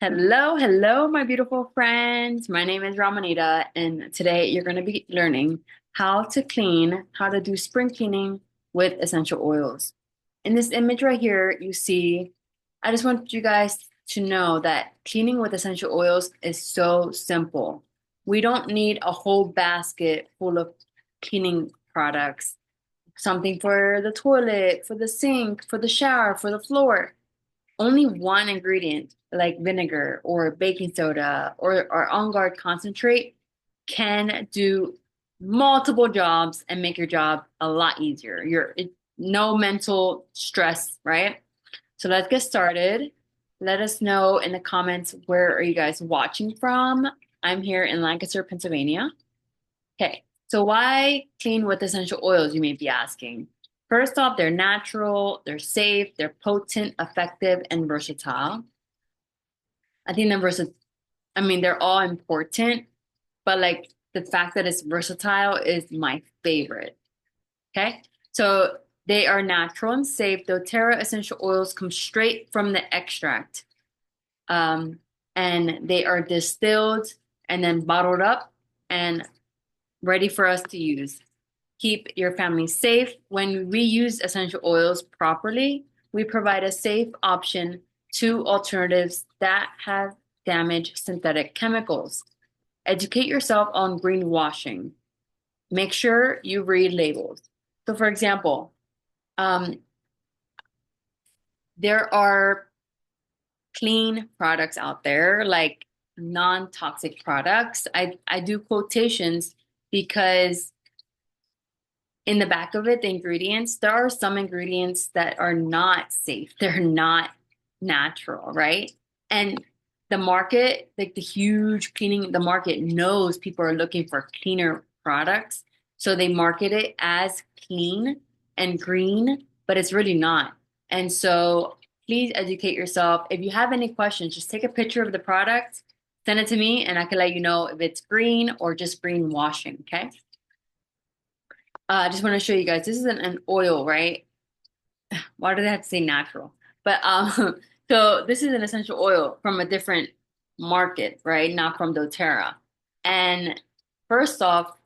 Hello, hello, my beautiful friends. My name is Ramanita, and today you're going to be learning how to do spring cleaning with essential oils. In this image right here, you see, I just want you guys to know that cleaning with essential oils is so simple. We don't need a whole basket full of cleaning products, something for the toilet, for the sink, for the shower, for the floor. Only one ingredient, like vinegar or baking soda or On Guard concentrate, can do multiple jobs and make your job a lot easier. No mental stress, right? So let's get started. Let us know in the comments, where are you guys watching from? I'm here in Lancaster, Pennsylvania. Okay, so why clean with essential oils, you may be asking? First off, they're natural, they're safe, they're potent, effective, and versatile. I think they're all important, but like the fact that it's versatile is my favorite. Okay, so they are natural and safe. doTERRA essential oils come straight from the extract, um, and they are distilled and then bottled up and ready for us to use. Keep your family safe. When we use essential oils properly, we provide a safe option to alternatives that have damaged synthetic chemicals. Educate yourself on greenwashing. Make sure you read labels. So, for example, um, there are clean products out there, like non-toxic products. I do quotations because in the back of it, the ingredients, there are some ingredients that are not safe. They're not natural, right? And the market, like the huge cleaning, the market knows people are looking for cleaner products. So they market it as clean and green, but it's really not. And so please educate yourself. If you have any questions, just take a picture of the product, send it to me, and I can let you know if it's green or just greenwashing, okay? I just want to show you guys. This is an oil, right? Why do they have to say natural? But so this is an essential oil from a different market, right? Not from doTERRA. And first off,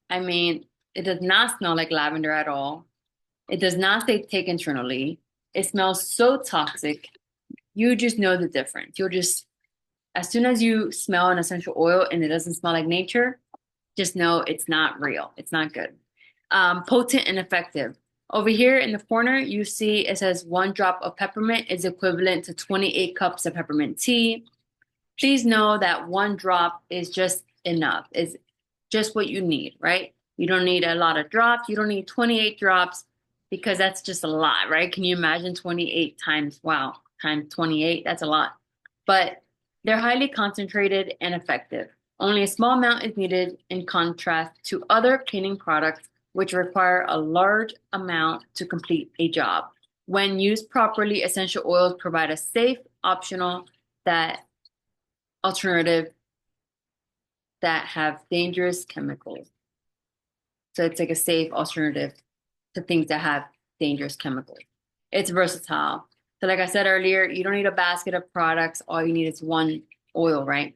I mean, it does not smell like lavender at all. It does not say take internally. It smells so toxic. You just know the difference. As soon as you smell an essential oil and it doesn't smell like nature, just know it's not real. It's not good. Potent and effective. Over here in the corner, you see it says 1 drop of peppermint is equivalent to 28 cups of peppermint tea. Please know that 1 drop is just enough, is just what you need, right? You don't need a lot of drops. You don't need 28 drops because that's just a lot, right? Can you imagine 28 times, wow, times 28? That's a lot. But they're highly concentrated and effective. Only a small amount is needed in contrast to other cleaning products which require a large amount to complete a job. When used properly, essential oils provide a safe, optional that alternative that have dangerous chemicals. So it's like a safe alternative to things that have dangerous chemicals. It's versatile. So like I said earlier, you don't need a basket of products. All you need is one oil, right?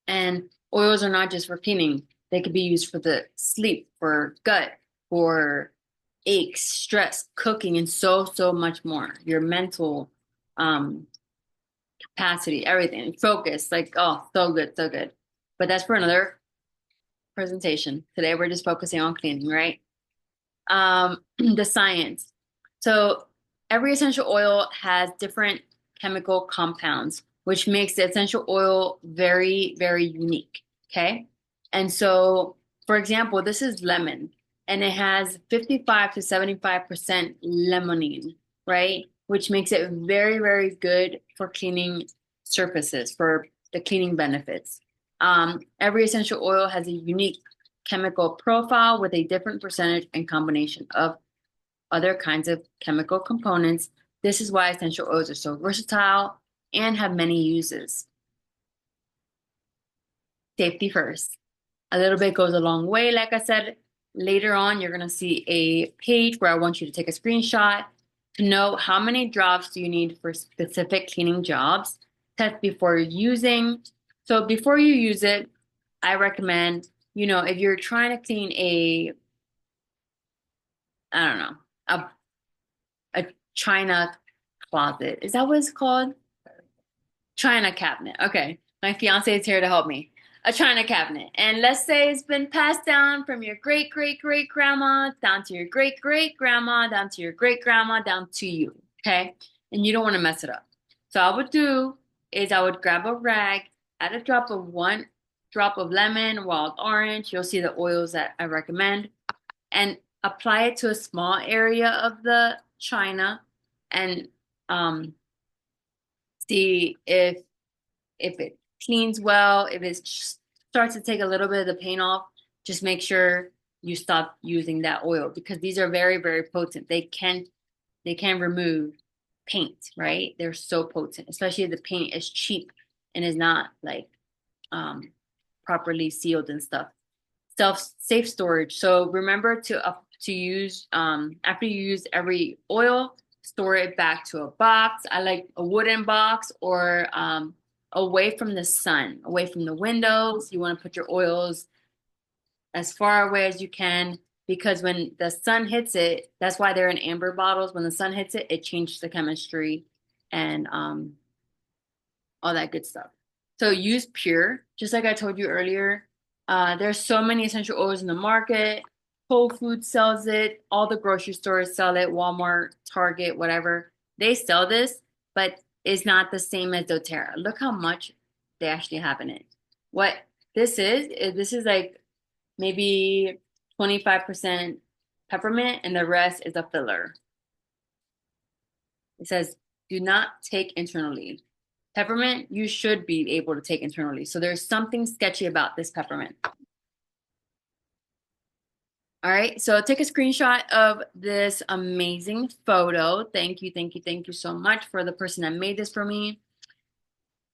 And oils are not just for cleaning. They could be used for the sleep, for gut, for aches, stress, cooking, and so, so much more. Your mental um, capacity, everything, focus, like, oh, so good, so good. But that's for another presentation. Today we're just focusing on cleaning, right? The science. So every essential oil has different chemical compounds, which makes the essential oil very, very unique. Okay. And so, for example, this is lemon and it has 55 to 75% limonene, right? Which makes it very, very good for cleaning surfaces, for the cleaning benefits. Every essential oil has a unique chemical profile with a different percentage and combination of other kinds of chemical components. This is why essential oils are so versatile and have many uses. Safety first. A little bit goes a long way. Like I said, later on, you're going to see a page where I want you to take a screenshot to know how many drops do you need for specific cleaning jobs. Test before using. So before you use it, I recommend, if you're trying to clean I don't know, a, a china closet. Is that what it's called? China cabinet. Okay. My fiance is here to help me. A china cabinet. And let's say it's been passed down from your great great great grandma down to your great great grandma, down to your great grandma, down to you. Okay. And you don't want to mess it up. So I would do is I would grab a rag, add a drop of one drop of lemon, wild orange. You'll see the oils that I recommend, and apply it to a small area of the china and um, see if it cleans well, if it starts to take a little bit of the paint off, just make sure you stop using that oil because these are very, very potent. They can remove paint, right? They're so potent, especially if the paint is cheap and is not like um, properly sealed and stuff. Safe storage. So remember to use after you use every oil, store it back to a box. I like a wooden box or away from the sun, away from the windows. You want to put your oils as far away as you can because when the sun hits it, that's why they're in amber bottles. When the sun hits it, it changes the chemistry and all that good stuff. So use pure, just like I told you earlier. There's so many essential oils in the market. Whole Foods sells it. All the grocery stores sell it. Walmart, Target, whatever. They sell this, but it's not the same as doTERRA. Look how much they actually have in it. What this is like maybe 25% peppermint and the rest is a filler. It says, do not take internally. Peppermint, you should be able to take internally. So there's something sketchy about this peppermint. All right, so take a screenshot of this amazing photo. Thank you, thank you, thank you so much for the person that made this for me.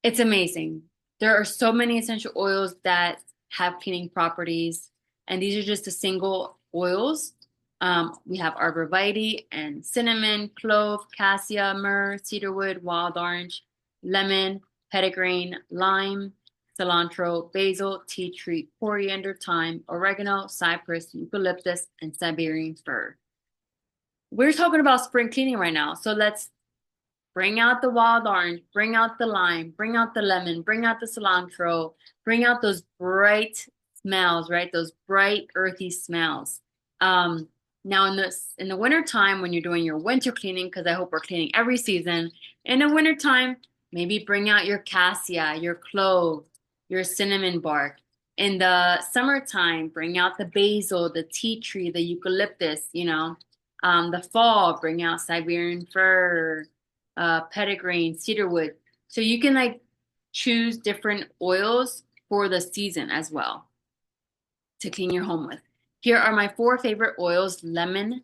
It's amazing. There are so many essential oils that have cleaning properties, and these are just the single oils. We have arborvitae and cinnamon, clove, cassia, myrrh, cedarwood, wild orange, lemon, petitgrain, lime, cilantro, basil, tea tree, coriander, thyme, oregano, cypress, eucalyptus, and Siberian fir. We're talking about spring cleaning right now, so let's bring out the wild orange, bring out the lime, bring out the lemon, bring out the cilantro, bring out those bright smells, right? Those bright earthy smells. Now in the winter time when you're doing your winter cleaning, because I hope we're cleaning every season, in the winter time, maybe bring out your cassia, your clove, your cinnamon bark. In the summertime, bring out the basil, the tea tree, the eucalyptus, the fall, bring out Siberian fir, petitgrain, cedarwood. So you can like choose different oils for the season as well to clean your home with. Here are my 4 favorite oils: lemon,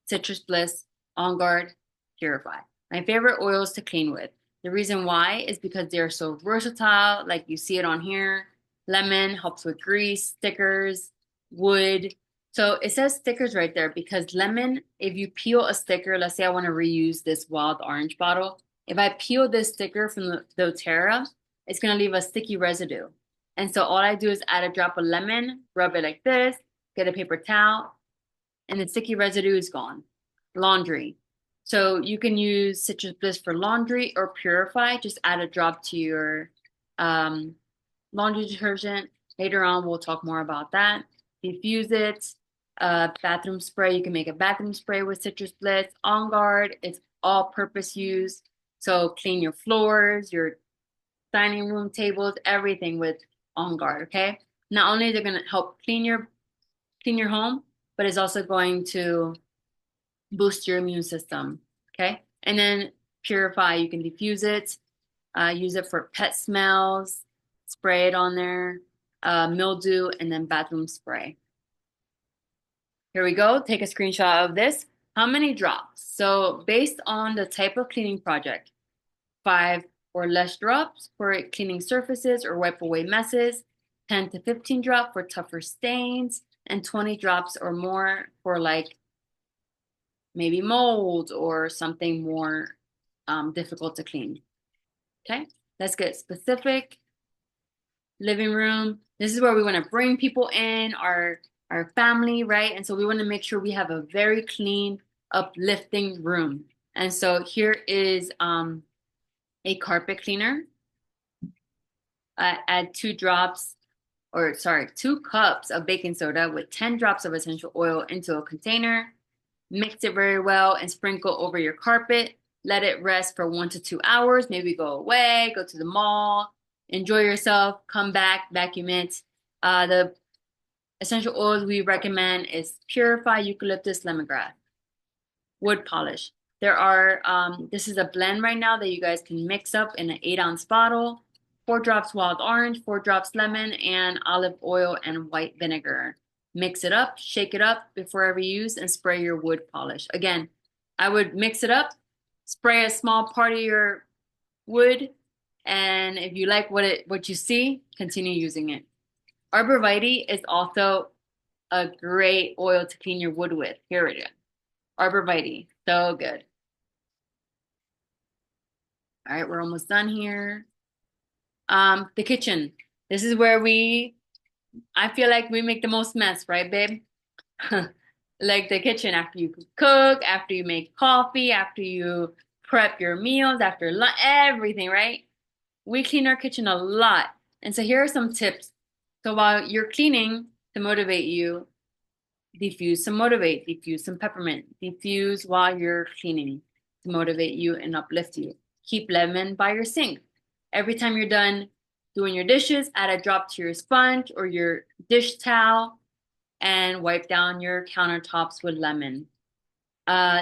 citrus bliss, on guard, purify. My favorite oils to clean with. The reason why is because they're so versatile, like you see it on here. Lemon helps with grease, stickers, wood. So it says stickers right there because lemon, if you peel a sticker, let's say I want to reuse this wild orange bottle. If I peel this sticker from the doTERRA, it's going to leave a sticky residue. And so all I do is add a drop of lemon, rub it like this, get a paper towel, and the sticky residue is gone. Laundry. So you can use Citrus Bliss for laundry or Purify. Just add a drop to your laundry detergent. Later on, we'll talk more about that. Diffuse it. Bathroom spray. You can make a bathroom spray with Citrus Bliss. On Guard. It's all-purpose use. So clean your floors, your dining room tables, everything with On Guard. Okay. Not only they're going to help clean your home, but it's also going to boost your immune system. Okay. And then Purify, you can diffuse it, use it for pet smells, spray it on there, mildew, and then bathroom spray. Here we go. Take a screenshot of this. How many drops? So based on the type of cleaning project, 5 or less drops for cleaning surfaces or wipe away messes, 10 to 15 drops for tougher stains, and 20 drops or more for like maybe mold or something more difficult to clean. Okay. Let's get specific. Living room. This is where we want to bring people in, our family, right? And so we want to make sure we have a very clean, uplifting room. And so here is a carpet cleaner. Add 2 drops, or sorry, 2 cups of baking soda with 10 drops of essential oil into a container. Mix it very well and sprinkle over your carpet. Let it rest for 1 to 2 hours. Maybe go away, go to the mall, enjoy yourself, come back, vacuum it. The essential oils we recommend is Purify, Eucalyptus, Lemongrass, Wood Polish. This is a blend right now that you guys can mix up in an 8-ounce bottle. 4 drops wild orange, 4 drops lemon, and olive oil and white vinegar. Mix it up, shake it up before every use, and spray your wood polish. Again, I would mix it up, spray a small part of your wood, and if you like what you see, continue using it. Arborvitae is also a great oil to clean your wood with. Here it is. Arborvitae, so good. All right, we're almost done here. The kitchen. This is where I feel like we make the most mess, right, babe? Like the kitchen after you cook, after you make coffee, after you prep your meals, after lunch, everything, right? We clean our kitchen a lot. And so here are some tips. So while you're cleaning to motivate you, diffuse some motivate, diffuse some peppermint, diffuse while you're cleaning to motivate you and uplift you. Keep lemon by your sink. Every time you're done doing your dishes, add a drop to your sponge or your dish towel and wipe down your countertops with lemon.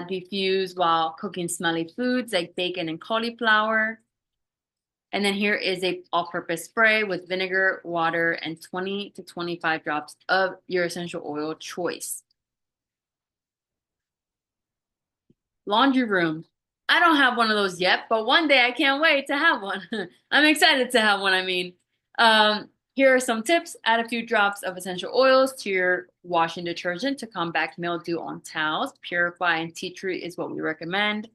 Diffuse while cooking smelly foods like bacon and cauliflower. And then here is a all-purpose spray with vinegar, water, and 20 to 25 drops of your essential oil choice. Laundry room. I don't have one of those yet, but one day I can't wait to have one. I'm excited to have one, I mean. Here are some tips. Add a few drops of essential oils to your washing detergent to combat mildew on towels. Purify and tea tree is what we recommend.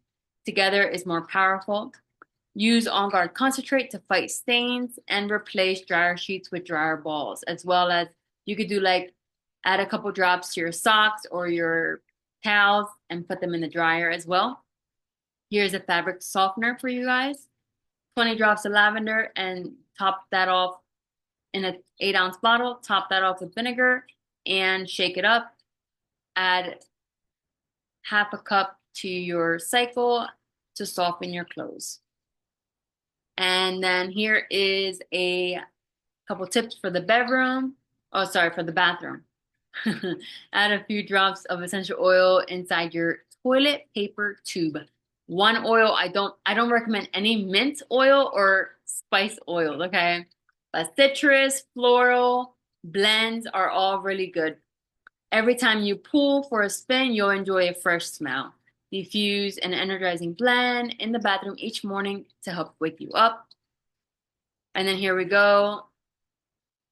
Together is more powerful. Use On Guard concentrate to fight stains and replace dryer sheets with dryer balls, as well as you could do like add a couple drops to your socks or your towels and put them in the dryer as well. Here's a fabric softener for you guys. 20 drops of lavender and top that off in an 8-ounce bottle. Top that off with vinegar and shake it up. Add half a cup to your cycle to soften your clothes. And then here is a couple tips for the bedroom. Oh, sorry, for the bathroom. Add a few drops of essential oil inside your toilet paper tube. One oil, I don't recommend any mint oil or spice oils, okay? But citrus, floral, blends are all really good. Every time you pull for a spin, you'll enjoy a fresh smell. Diffuse an energizing blend in the bathroom each morning to help wake you up. And then here we go.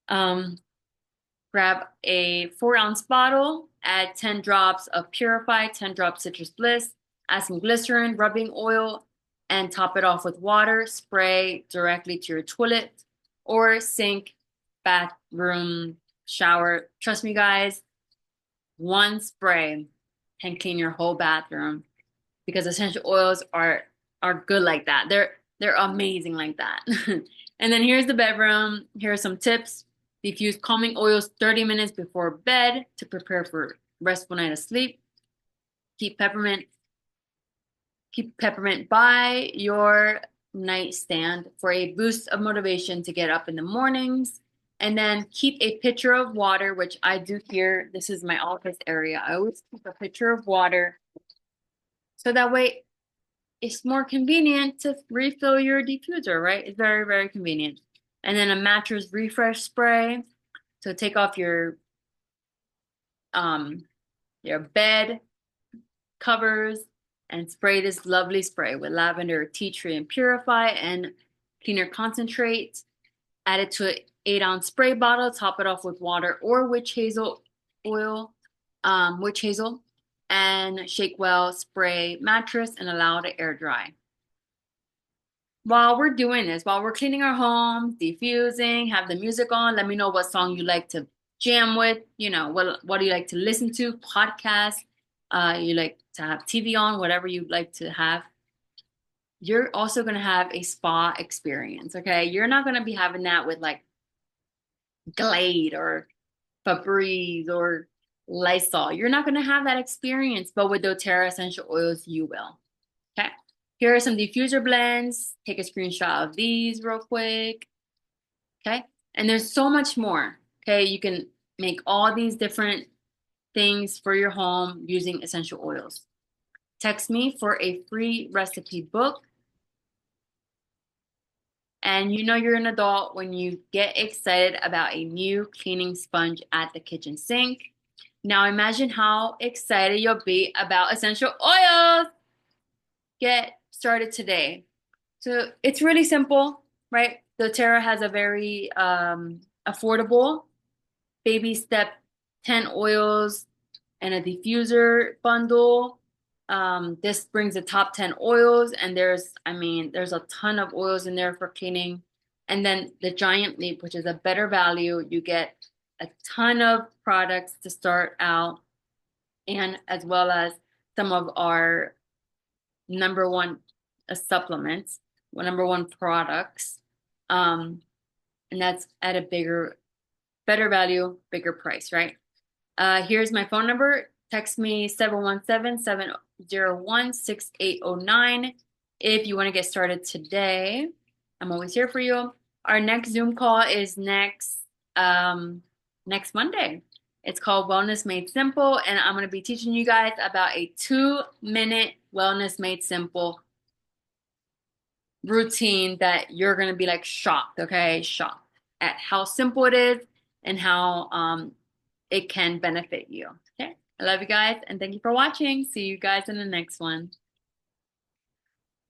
Grab a 4-ounce bottle, add 10 drops of Purify, 10 drops Citrus Bliss, add some glycerin, rubbing oil, and top it off with water. Spray directly to your toilet or sink, bathroom, shower. Trust me, guys, one spray can clean your whole bathroom because essential oils are good like that. They're amazing like that. And then here's the bedroom. Here are some tips. Diffuse calming oils 30 minutes before bed to prepare for restful night of sleep. Keep peppermint by your nightstand for a boost of motivation to get up in the mornings. And then keep a pitcher of water, which I do here. This is my office area. I always keep a pitcher of water so that way it's more convenient to refill your diffuser, right? It's very, very convenient. And then a mattress refresh spray. So take off your bed covers and spray this lovely spray with lavender, tea tree, and Purify and cleaner concentrate. Add it to an 8-ounce spray bottle. Top it off with water or witch hazel oil, and shake well. Spray mattress and allow to air dry. while we're doing this, while we're cleaning our home, diffusing, have the music on, let me know what song you like to jam with. You know, what do you like to listen to? Podcast. You like to have TV on, whatever you like to have. You're also gonna have a spa experience, okay? You're not gonna be having that with like Glade or Febreze or Lysol. You're not gonna have that experience, but with doTERRA essential oils, you will. Okay. Here are some diffuser blends. Take a screenshot of these real quick. Okay. And there's so much more. Okay. You can make all these different things for your home using essential oils. Text me for a free recipe book. And you know you're an adult when you get excited about a new cleaning sponge at the kitchen sink. Now imagine how excited you'll be about essential oils. Get started today. So it's really simple, right? doTERRA has a very affordable baby step 10 oils and a diffuser bundle. This brings the top 10 oils, and there's a ton of oils in there for cleaning. And then the giant leap, which is a better value, you get a ton of products to start out, and as well as some of our number one supplements, number one products. And that's at a better value, bigger price, right? Here's my phone number. Text me 717-701-6809 if you want to get started today. I'm always here for you. Our next Zoom call is next Monday. It's called Wellness Made Simple, and I'm going to be teaching you guys about a 2-minute Wellness Made Simple routine that you're going to be like shocked, okay? Shocked at how simple it is and how it can benefit you. Okay. I love you guys and thank you for watching. See you guys in the next one.